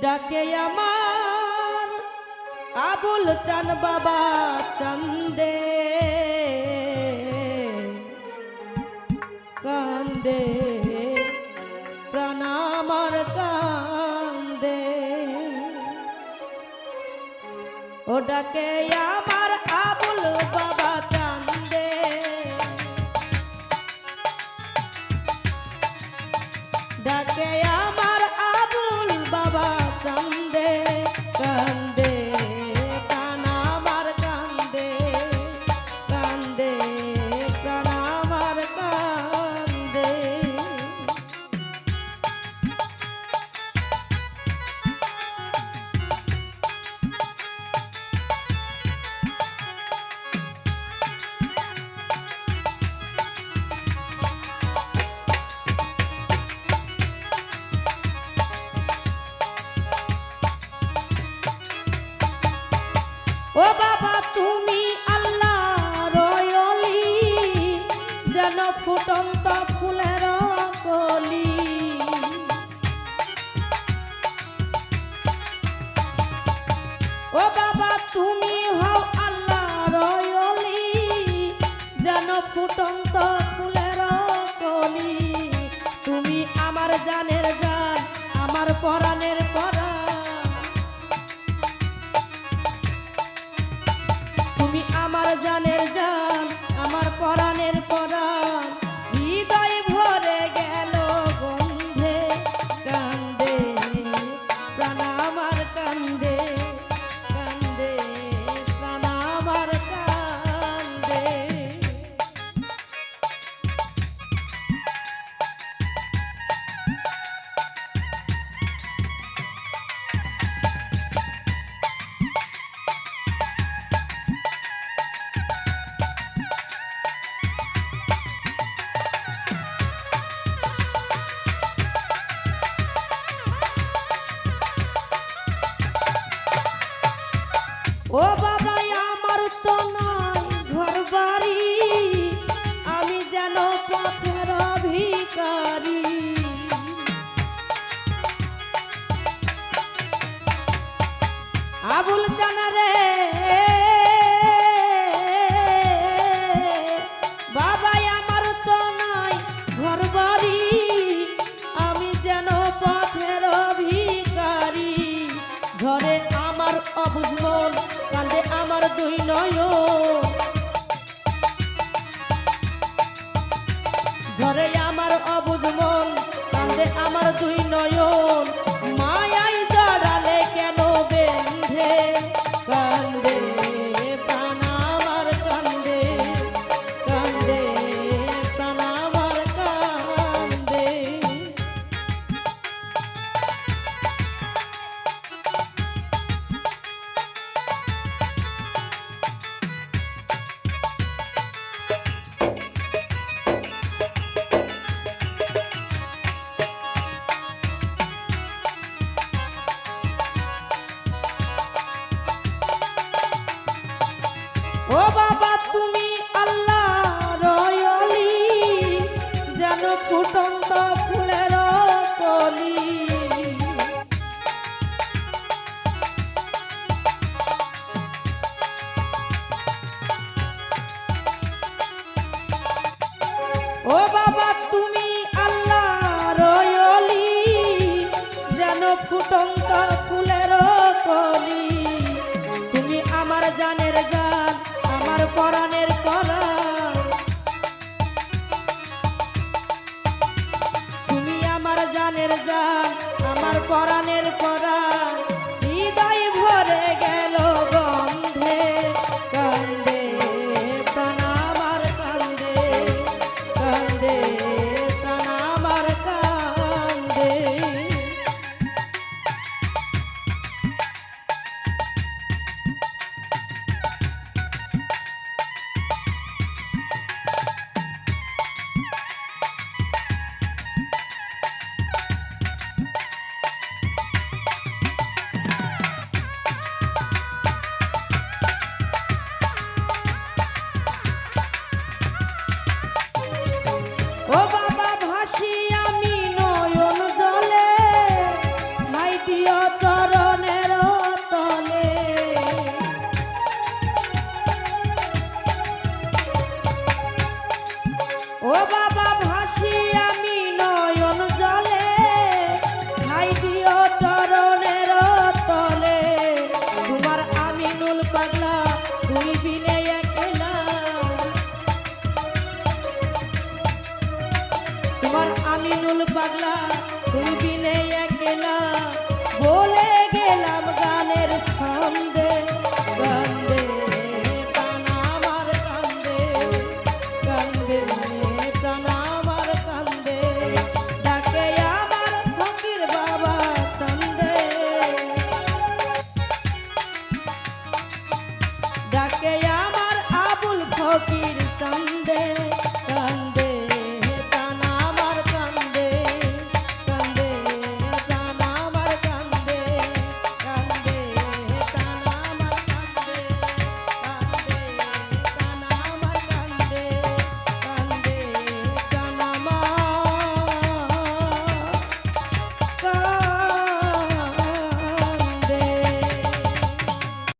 ডাকে আমার আবুল চান বাবা চান্দে কান্দে প্রাণ আমার কান্দে ও ডাকে আমার আবুল বাবা চান্দে ডাকে আমার আবুল বাবা চান্দে কান্দে প্রাণ আমার কান্দে কান্দে প্রাণ আমার কান্দে ও বাবা তুমি আল্লাহর ওলি যেন ফুটন্ত ফুলের কলি ও বাবা তুমি হও আল্লাহর ওলি যেন ফুটন্ত ফুলের কলি তুমি আমার জানের জান আমার পরাণের পরাণ তুমি আমার জানের জান আমার পরাণের পরাণ হৃদয় ভরে গেল গন্ধে কান্দে প্রাণ আমার কান্দে কান্দে প্রাণ আমার কান্দে ও বাবা আমার তো নাই ঘর বাড়ি আমি যেন পথের ভিখারি আবুল জানা রে বাবা আমার তো নাই ঘর বাড়ি আমি যেন পথের ভিখারি ঝরে আমার অবুঝ মন কান্দে আমার দুই নয়ন ঝরে আমার অবুঝ মন কান্দে আমার দুই নয়ন মায়ায় জড়ালে কেন বেঁধে কান্দে প্রাণ আমার কান্দে কান্দে প্রাণ আমার কান্দে ও বাবা তুমি আল্লাহর ওলি যেন ফুটন্ত ফুলের কলি ও বাবা তুমি আল্লাহর ওলি যেন ফুটন্ত ফুলের কলি তুমি আমার জানের জান আমার পরাণের পরাণ তুমি আমার জানের জান আমার পরাণের পরাণ হৃদয় ভরে গেল গন্ধে কান্দে প্রাণ আমার কান্দে কান্দে প্রাণ আমার কান্দে তুই বিনে একলা তোমার আমিনুল পাগলা তুই বিনে একলা বলে গেলাম গানের ছন্দে কান্দে প্রাণ আমার কান্দে কান্দে প্রাণ আমার কান্দে ডাকে আমার ফকির বাবা চান্দে ডাকে আমার আবুল ফকির চান্দে